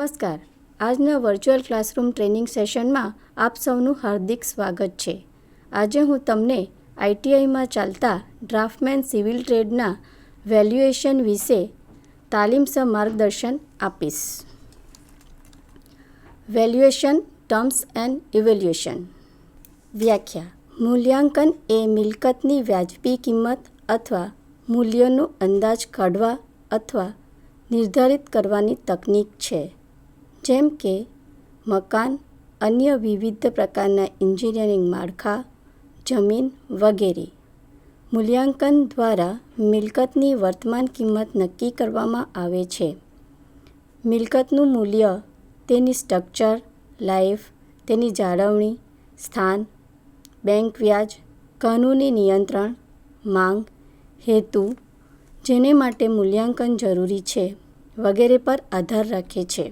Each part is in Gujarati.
નમસ્કાર. આજના વર્ચ્યુઅલ ક્લાસરૂમ ટ્રેનિંગ સેશનમાં આપ સૌનું હાર્દિક સ્વાગત છે. આજે હું તમને આઈટીઆઈમાં ચાલતા ડ્રાફ્ટમેન સિવિલ ટ્રેડના વેલ્યુએશન વિશે તાલીમસર માર્ગદર્શન આપીશ. Valuation terms and evaluation. વ્યાખ્યા: મૂલ્યાંકન એ મિલકતની વ્યાજબી કિંમત અથવા મૂલ્યનો અંદાજ કાઢવા અથવા નિર્ધારિત કરવાની તકનીક છે, જેમ કે મકાન, અન્ય વિવિધ પ્રકારના એન્જિનિયરિંગ માળખાં, જમીન વગેરે. મૂલ્યાંકન દ્વારા મિલકતની વર્તમાન કિંમત નક્કી કરવામાં આવે છે. મિલકતનું મૂલ્ય તેની સ્ટ્રક્ચર, લાઈફ, તેની જાળવણી, સ્થાન, બેંક વ્યાજ, કાનૂની નિયંત્રણ, માંગ, હેતુ, જેને માટે મૂલ્યાંકન જરૂરી છે, વગેરે પર આધાર રાખે છે.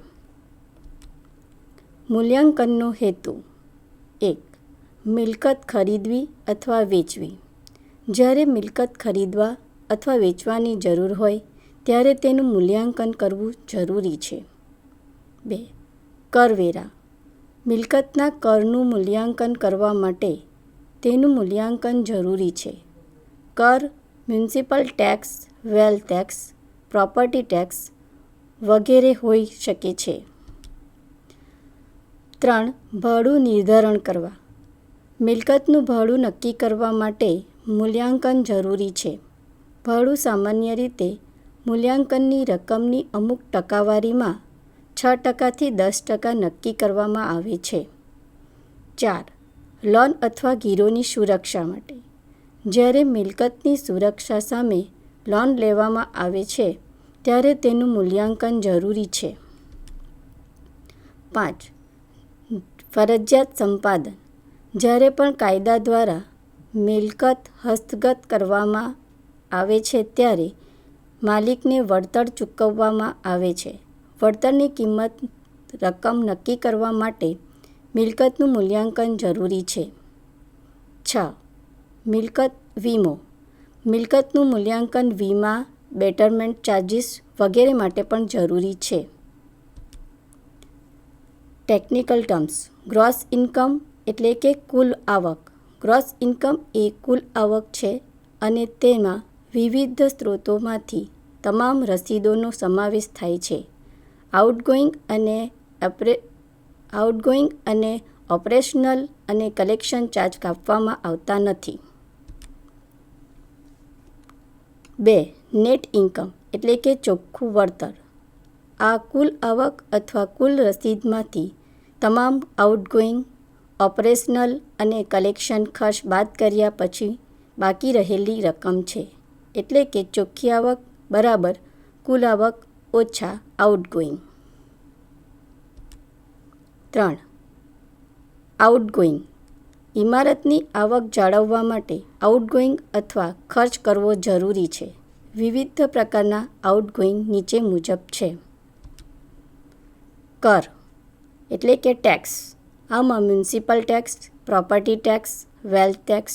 મૂલ્યાંકનનો હેતુ: 1. મિલકત ખરીદવી અથવા વેચવી. જ્યારે મિલકત ખરીદવા અથવા વેચવાની જરૂર હોય ત્યારે તેનું મૂલ્યાંકન કરવું જરૂરી છે. 2. કરવેરા. મિલકતના કરનું મૂલ્યાંકન કરવા માટે તેનું મૂલ્યાંકન જરૂરી છે. કર municipal tax, wealth tax, property tax વગેરે હોઈ શકે છે. 3. ભાડું નિર્ધારણ કરવા. મિલકતનું ભાડું નક્કી કરવા માટે મૂલ્યાંકન જરૂરી છે. ભાડું સામાન્ય રીતે મૂલ્યાંકનની રકમની અમુક ટકાવારીમાં 6% થી 10% નક્કી કરવામાં આવે છે. 4. લોન અથવા ગીરોની સુરક્ષા માટે. જ્યારે મિલકતની સુરક્ષા સામે લોન લેવામાં આવે છે ત્યારે તેનું મૂલ્યાંકન જરૂરી છે. 5. ફરજિયાત સંપાદન. જ્યારે પણ કાયદા દ્વારા મિલકત હસ્તગત કરવામાં આવે છે ત્યારે માલિકને વળતર ચૂકવવામાં આવે છે. વળતરની કિંમત રકમ નક્કી કરવા માટે મિલકતનું મૂલ્યાંકન જરૂરી છે. 6. મિલકત વીમો. મિલકતનું મૂલ્યાંકન વીમા, બેટરમેન્ટ ચાર્જીસ વગેરે માટે પણ જરૂરી છે. Technical terms. ગ્રોસ ઇન્કમ એટલે કે કુલ આવક. ગ્રોસ ઇન્કમ એ કુલ આવક છે અને તેમાં વિવિધ સ્ત્રોતોમાંથી તમામ રસીદોનો સમાવેશ થાય છે. આઉટગોઈંગ અને ઓપરેશનલ અને કલેક્શન ચાર્જ કાપવામાં આવતા નથી. 2. નેટ ઇન્કમ એટલે કે ચોખ્ખું વળતર. આ કુલ આવક અથવા કુલ રસીદમાંથી તમામ આઉટગોઈંગ, ઓપરેશનલ અને કલેક્શન ખર્ચ બાદ કર્યા પછી બાકી રહેલી રકમ છે. એટલે કે ચોખ્ખી આવક બરાબર કુલ આવક ઓછા આઉટગોઈંગ. 3. આઉટગોઈંગ. ઇમારતની આવક જાળવવા માટે આઉટગોઈંગ અથવા ખર્ચ કરવો જરૂરી છે. વિવિધ પ્રકારના આઉટગોઈંગ નીચે મુજબ છે. કર એટલે કે ટેક્સ. આમાં municipal tax, property tax, wealth tax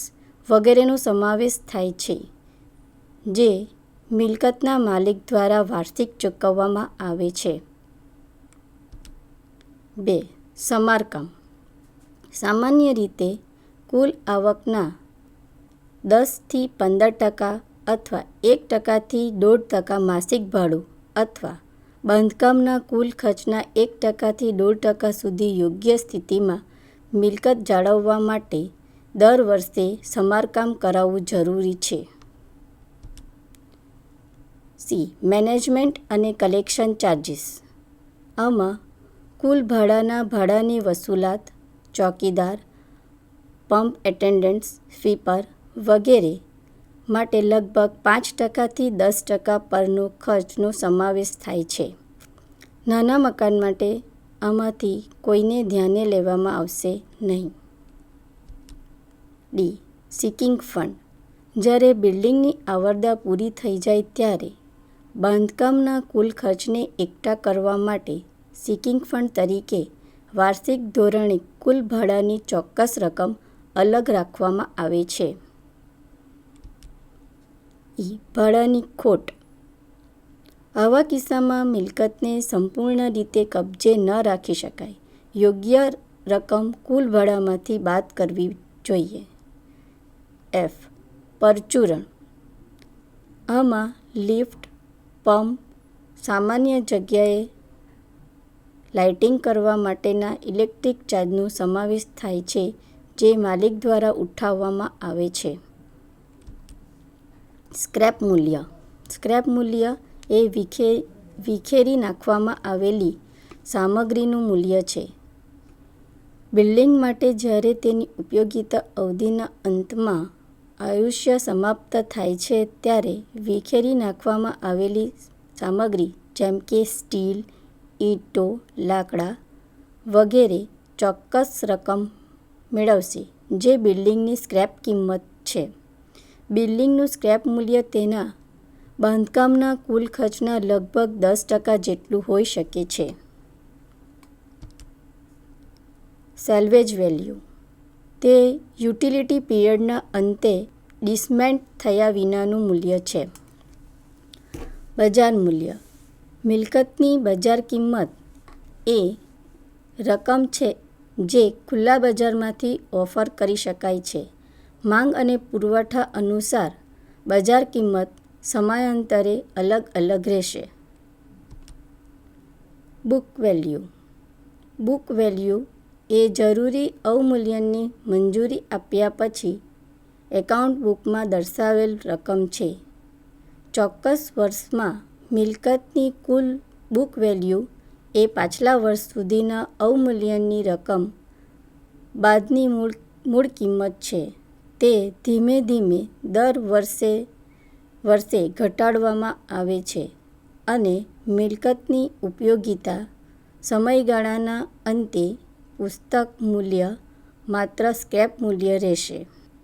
વગેરેનો સમાવેશ થાય છે, જે મિલકતના માલિક દ્વારા વાર્ષિક ચૂકવવામાં આવે છે. 2. સમારકામ. સામાન્ય રીતે કુલ આવકના 10 થી 15% અથવા 1% થી 1.5% માસિક ભાડું અથવા બાંધકામના કુલ ખર્ચના 1% થી 1.5% સુધી યોગ્ય સ્થિતિમાં મિલકત જાળવવા માટે દર વર્ષે સમારકામ કરાવવું જરૂરી છે. સી. મેનેજમેન્ટ અને કલેક્શન ચાર્જીસ. આમાં કુલ ભાડાની વસૂલાત, ચોકીદાર, પંપ એટેન્ડન્ટ્સ, સ્વીપર વગેરે માટે લગભગ 5% થી 10% પરનો ખર્ચનો સમાવેશ થાય છે. નાના મકાન માટે આમાંથી કોઈને ધ્યાને લેવામાં આવશે નહીં. ડી. Sinking fund. જ્યારે બિલ્ડિંગની આવરદા પૂરી થઈ જાય ત્યારે બાંધકામના કુલ ખર્ચને એકઠા કરવા માટે સિંકિંગ ફંડ તરીકે વાર્ષિક ધોરણે કુલ ભાડાની ચોક્કસ રકમ અલગ રાખવામાં આવે છે. ભાડાની ખોટ આવા કિસ્સામાં મિલકતને સંપૂર્ણ રીતે કબજે ન રાખી શકાય. યોગ્ય રકમ કુલ ભાડામાંથી બાદ કરવી જોઈએ. F. પરચુરણ. આમાં લિફ્ટ, પંપ, સામાન્ય જગ્યાએ લાઇટિંગ કરવા માટેના ઇલેક્ટ્રિક ચાર્જનો સમાવેશ થાય છે જે માલિક દ્વારા ઉઠાવવામાં આવે છે. સ્ક્રેપ મૂલ્ય. સ્ક્રેપ મૂલ્ય એ વિખેરી નાખવામાં આવેલી સામગ્રીનું મૂલ્ય છે. બિલ્ડિંગ માટે જ્યારે તેની ઉપયોગિતા અવધિના અંતમાં આયુષ્ય સમાપ્ત થાય છે ત્યારે વિખેરી નાખવામાં આવેલી સામગ્રી જેમ કે સ્ટીલ, ઈંટો, લાકડા વગેરે ચોક્કસ રકમ મેળવશે જે બિલ્ડિંગની સ્ક્રેપ કિંમત છે. બિલ્ડિંગનું સ્ક્રેપ મૂલ્ય તેના બાંધકામના કુલ ખર્ચના લગભગ 10% જેટલું હોઈ શકે છે. Salvage value. તે યુટિલિટી પીરિયડના અંતે ડિસમેન્ટ થયા વિનાનું મૂલ્ય છે. બજાર મૂલ્ય. મિલકતની બજાર કિંમત એ રકમ છે જે ખુલ્લા બજારમાંથી ઓફર કરી શકાય છે. માંગ અને પુરવઠા અનુસાર બજાર કિંમત સમયાંતરે અલગ અલગ રહેશે. Book value. બુક વેલ્યુ એ જરૂરી અવમૂલ્યનની મંજૂરી આપ્યા પછી એકાઉન્ટ બુકમાં દર્શાવેલ રકમ છે. ચોક્કસ વર્ષમાં મિલકતની કુલ બુક વેલ્યુ એ પાછલા વર્ષ સુધીના અવમૂલ્યનની રકમ બાદની મૂળ કિંમત છે. તે ધીમે ધીમે દર વર્ષે ઘટાડવામાં આવે છે અને મિલકતની ઉપયોગિતા સમયગાળાના અંતે પુસ્તક મૂલ્ય માત્ર સ્ક્રેપ મૂલ્ય રહેશે.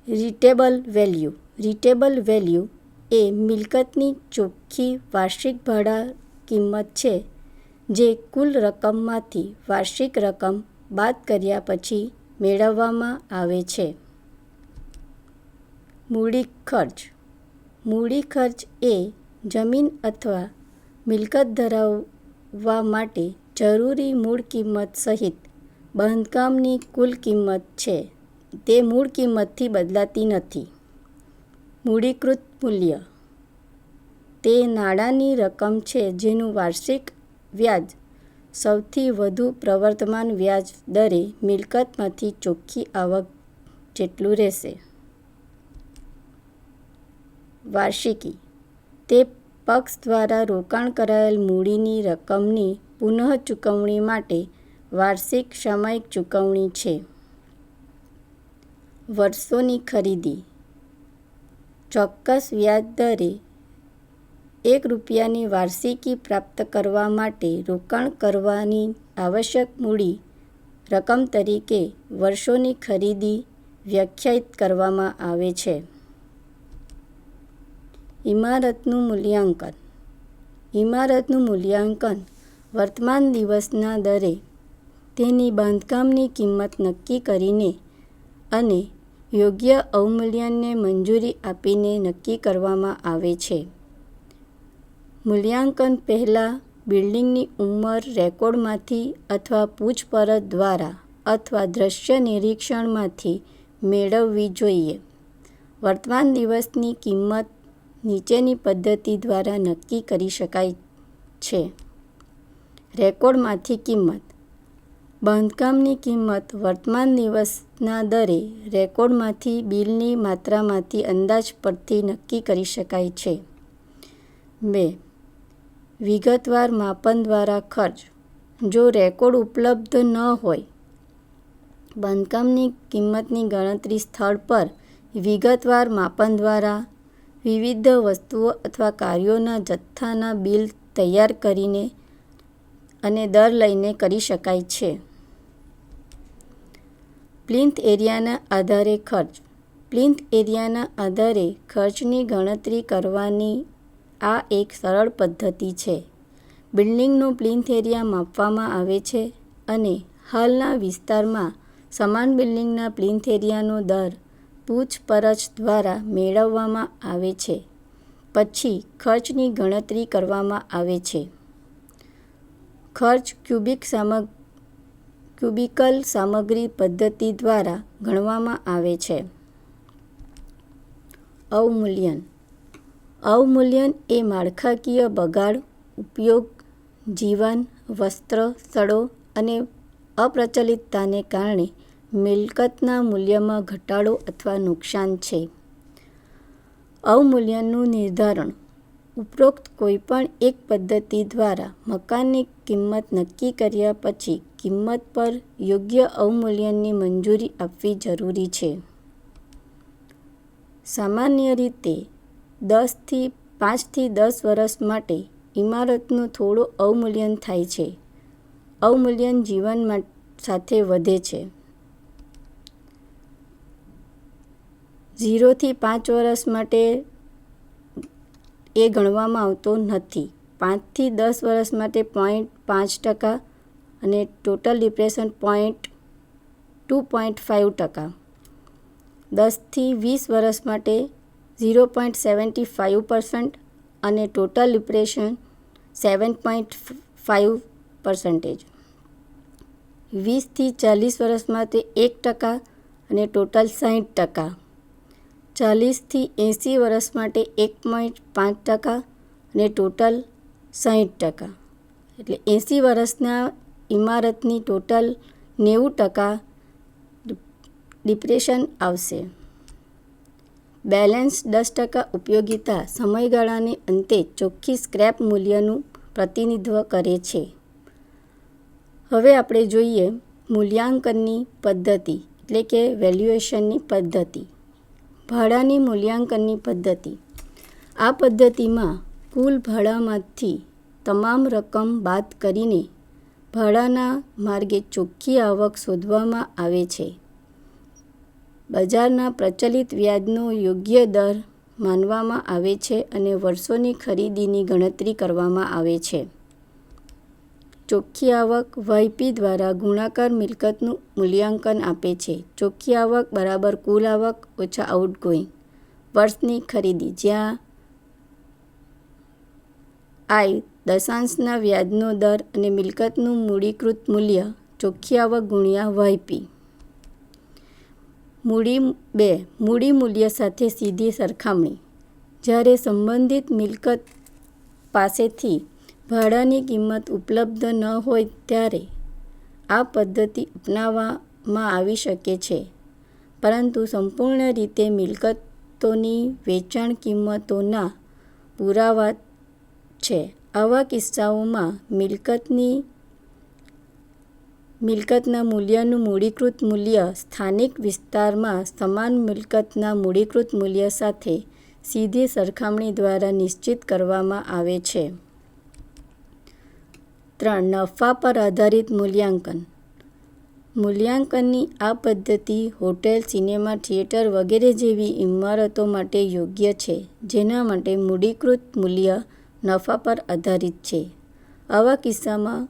રિટેબલ વેલ્યુ. રિટેબલ વેલ્યુ એ મિલકતની ચોખ્ખી વાર્ષિક ભાડા કિંમત છે જે કુલ રકમમાંથી વાર્ષિક રકમ બાદ કર્યા પછી મેળવવામાં આવે છે. મૂડી ખર્ચ. મૂડી ખર્ચ એ જમીન અથવા મિલકત ધરાવવા માટે જરૂરી મૂળ કિંમત સહિત બાંધકામની કુલ કિંમત છે. તે મૂળ કિંમતથી બદલાતી નથી. મૂડીકૃત મૂલ્ય. તે નાણાંની રકમ છે જેનું વાર્ષિક વ્યાજ સૌથી વધુ પ્રવર્તમાન વ્યાજ દરે મિલકતમાંથી ચોખ્ખી આવક જેટલું રહેશે. વાર્ષિકી. તે પક્ષ દ્વારા રોકાણ કરાયેલ મૂડીની રકમની પુનઃચૂકવણી માટે વાર્ષિક સામયિક ચૂકવણી છે. વર્ષોની ખરીદી. ચોક્કસ વ્યાજ દરે ₹1ની વાર્ષિકી પ્રાપ્ત કરવા માટે રોકાણ કરવાની આવશ્યક મૂડી રકમ તરીકે વર્ષોની ખરીદી વ્યાખ્યાયિત કરવામાં આવે છે. ઇમારતનું મૂલ્યાંકન. ઇમારતનું મૂલ્યાંકન વર્તમાન દિવસના દરે તેની બાંધકામની કિંમત નક્કી કરીને અને યોગ્ય અવમૂલ્યનને મંજૂરી આપીને નક્કી કરવામાં આવે છે. મૂલ્યાંકન પહેલાં બિલ્ડિંગની ઉંમર રેકોર્ડમાંથી અથવા પૂછપરછ દ્વારા અથવા દ્રશ્ય નિરીક્ષણમાંથી મેળવવી જોઈએ. વર્તમાન દિવસની કિંમત નીચેની પદ્ધતિ દ્વારા નક્કી કરી શકાય છે. રેકોર્ડમાંથી કિંમત. બાંધકામની કિંમત વર્તમાન દિવસના દરે રેકોર્ડમાંથી બિલની માત્રામાંથી અંદાજ પરથી નક્કી કરી શકાય છે. 2. વિગતવાર માપન દ્વારા ખર્ચ. જો રેકોર્ડ ઉપલબ્ધ ન હોય, બાંધકામની કિંમતની ગણતરી સ્થળ પર વિગતવાર માપન દ્વારા વિવિધ વસ્તુઓ અથવા કાર્યોના જથ્થાના બિલ તૈયાર કરીને અને દર લઈને કરી શકાય છે. પ્લિન્થ એરિયાના આધારે ખર્ચ. પ્લિન્થ એરિયાના આધારે ખર્ચની ગણતરી કરવાની આ એક સરળ પદ્ધતિ છે. બિલ્ડિંગનો પ્લિન્થ એરિયા માપવામાં આવે છે અને હાલના વિસ્તારમાં સમાન બિલ્ડિંગના પ્લિન્થ એરિયાનો દર પૂછપરછ દ્વારા મેળવવામાં આવે છે. પછી ખર્ચની ગણતરી કરવામાં આવે છે. ખર્ચ ક્યુબિકલ સામગ્રી પદ્ધતિ દ્વારા ગણવામાં આવે છે. અવમૂલ્યન. અવમૂલ્યન એ માળખાકીય બગાડ, ઉપયોગ, જીવન, વસ્ત્ર, સ્થળો અને અપ્રચલિતતાને કારણે મિલકતના મૂલ્યમાં ઘટાડો અથવા નુકસાન છે. અવમૂલ્યનનું નિર્ધારણ. ઉપરોક્ત કોઈપણ એક પદ્ધતિ દ્વારા મકાનની કિંમત નક્કી કર્યા પછી કિંમત પર યોગ્ય અવમૂલ્યનની મંજૂરી આપવી જરૂરી છે. સામાન્ય રીતે 5 થી 10 વર્ષ માટે ઇમારતનું થોડું અવમૂલ્યન થાય છે. અવમૂલ્યન જીવન સાથે વધે છે. 0 થી 5 વર્ષ માટે એ ગણવામાં આવતો નથી. 5 થી 10 વર્ષ માટે 0.5% અને ટોટલ ડિપ્રેશન 2.5%. 10 થી 20 વર્ષ માટે 0.75% અને ટોટલ ડિપ્રેશન 7.5%. 20 થી 40 વર્ષ માટે 1% અને ટોટલ 60%. 40 થી 80 વર્ષ માટે 1.5% અને ટોટલ 60%. એટલે 80 વર્ષના ઇમારતની ટોટલ 90% ડિપ્રેશન આવશે. બેલેન્સ 10% ઉપયોગિતા સમયગાળાને અંતે ચોખ્ખી સ્ક્રેપ મૂલ્યનું પ્રતિનિધિત્વ કરે છે. હવે આપણે જોઈએ મૂલ્યાંકનની પદ્ધતિ એટલે કે વેલ્યુએશનની પદ્ધતિ. ભાડાની મૂલ્યાંકનની પદ્ધતિ. આ પદ્ધતિમાં કુલ ભાડામાંથી તમામ રકમ બાદ કરીને ભાડાના માર્ગે ચોખ્ખી આવક શોધવામાં આવે છે. બજારના પ્રચલિત વ્યાજનો યોગ્ય દર માનવામાં આવે છે અને વર્ષોની ખરીદીની ગણતરી કરવામાં આવે છે. ચોખ્ખી આવક વાયપી દ્વારા ગુણાકાર મિલકતનું મૂલ્યાંકન આપે છે. ચોખ્ખી આવક બરાબર કુલ આવક ઓછા આઉટગોઈંગ. વર્ષની ખરીદી, જ્યાં I દશાંશના વ્યાજનો દર અને મિલકતનું મૂડીકૃત મૂલ્ય. ચોખ્ખી આવક ગુણ્યા વાયપી. મૂડી મૂલ્ય સાથે સીધી સરખામણી. જ્યારે સંબંધિત મિલકત પાસેથી ભાડાની કિંમત ઉપલબ્ધ ન હોય ત્યારે આ પદ્ધતિ અપનાવવામાં આવી શકે છે, પરંતુ સંપૂર્ણ રીતે મિલકતોની વેચાણ કિંમતોના પુરાવા છે. આવા કિસ્સાઓમાં મિલકતના મૂલ્યનું મૂડીકૃત મૂલ્ય સ્થાનિક વિસ્તારમાં સમાન મિલકતના મૂડીકૃત મૂલ્ય સાથે સીધી સરખામણી દ્વારા નિશ્ચિત કરવામાં આવે છે. 3. નફા પર આધારિત મૂલ્યાંકન. મૂલ્યાંકનની આ પદ્ધતિ હોટેલ, સિનેમા થિયેટર વગેરે જેવી ઇમારતો માટે યોગ્ય છે, જેના માટે મૂડીકૃત મૂલ્ય નફા પર આધારિત છે. આવા કિસ્સામાં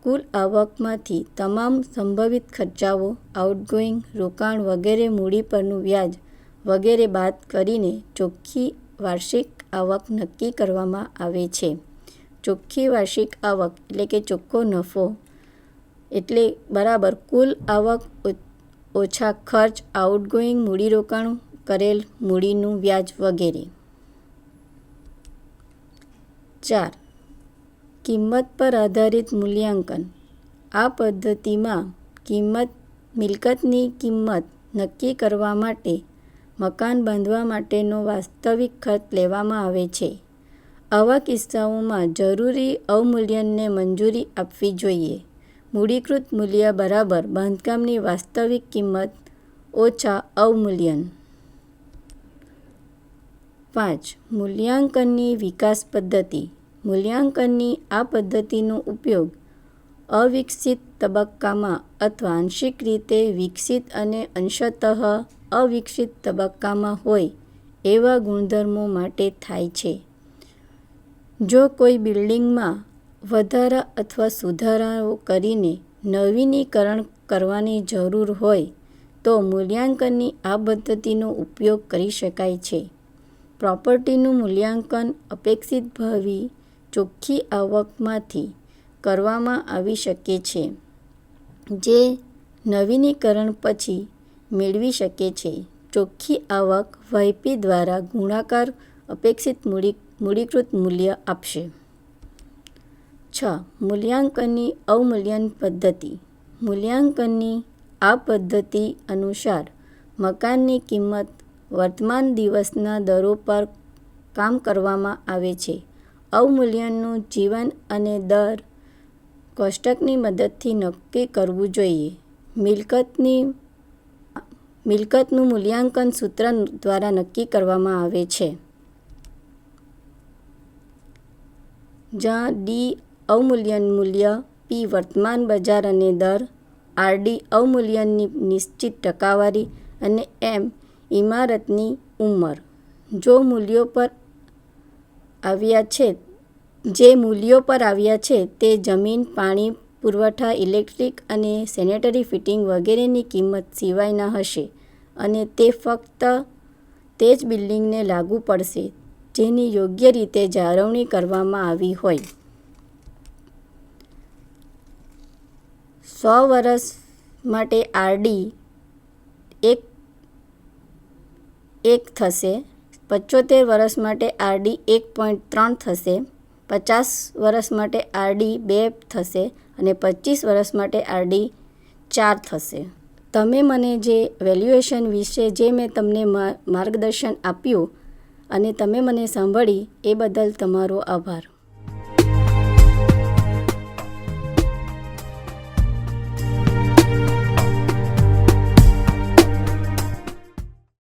કુલ આવકમાંથી તમામ સંભવિત ખર્ચાઓ, આઉટગોઈંગ, રોકાણ વગેરે, મૂડી પરનું વ્યાજ વગેરે બાદ કરીને ચોખ્ખી વાર્ષિક આવક નક્કી કરવામાં આવે છે. ચોખ્ખી વાર્ષિક આવક એટલે કે ચોખ્ખો નફો એટલે બરાબર કુલ આવક ઓછા ખર્ચ, આઉટગોઈંગ, મૂડીરોકાણ કરેલ મૂડીનું વ્યાજ વગેરે. 4. કિંમત પર આધારિત મૂલ્યાંકન. આ પદ્ધતિમાં મિલકતની કિંમત નક્કી કરવા માટે મકાન બાંધવા માટેનો વાસ્તવિક ખર્ચ લેવામાં આવે છે. આવા કિસ્સાઓમાં જરૂરી અવમૂલ્યનને મંજૂરી આપવી જોઈએ. મૂડીકૃત મૂલ્ય બરાબર બાંધકામની વાસ્તવિક કિંમત ઓછા અવમૂલ્યન. 5. મૂલ્યાંકનની વિકાસ પદ્ધતિ. મૂલ્યાંકનની આ પદ્ધતિનો ઉપયોગ અવિકસિત તબક્કામાં અથવા આંશિક રીતે વિકસિત અને અંશતઃ અવિકસિત તબક્કામાં હોય એવા ગુણધર્મો માટે થાય છે. જો કોઈ બિલ્ડિંગમાં વધારા અથવા સુધારાઓ કરીને નવીનીકરણ કરવાની જરૂર હોય તો મૂલ્યાંકનની આ પદ્ધતિનો ઉપયોગ કરી શકાય છે. પ્રોપર્ટીનું મૂલ્યાંકન અપેક્ષિત ભાવિ ચોખ્ખી આવકમાંથી કરવામાં આવી શકે છે, જે નવીનીકરણ પછી મેળવી શકે છે. ચોખ્ખી આવક વાયપી દ્વારા ગુણાકાર અપેક્ષિત મૂડીકૃત મૂલ્ય આપશે. 6. મૂલ્યાંકનની અવમૂલ્યન પદ્ધતિ. મૂલ્યાંકનની આ પદ્ધતિ અનુસાર મકાનની કિંમત વર્તમાન દિવસના દરો પર કામ કરવામાં આવે છે. અવમૂલ્યનનું જીવન અને દર કોષ્ટકની મદદથી નક્કી કરવું જોઈએ. મિલકતનું મૂલ્યાંકન સૂત્ર દ્વારા નક્કી કરવામાં આવે છે, જ્યાં ડી અવમૂલ્યન મૂલ્ય, પી વર્તમાન બજાર અને દર, આરડી અવમૂલ્યનની નિશ્ચિત ટકાવારી અને એમ ઇમારતની ઉંમર. જે મૂલ્યો પર આવ્યા છે તે જમીન, પાણી પુરવઠા, ઇલેક્ટ્રિક અને સેનેટરી ફિટિંગ વગેરેની કિંમત સિવાયના હશે અને તે ફક્ત તે જ બિલ્ડિંગને લાગુ પડશે જેની યોગ્ય રીતે જાળવણી કરવામાં આવી હોય. 100 વર્ષ માટે આરડી 1 થશે, 75 વર્ષ માટે આરડી 1.3 થશે, 50 વર્ષ માટે આરડી 2 થશે અને 25 વર્ષ માટે આરડી 4 થશે. તમે મને જે વેલ્યુએશન વિશે જે મેં તમને માર્ગદર્શન આપ્યું અને તમે મને સાંભળી એ બદલ તમારો આભાર.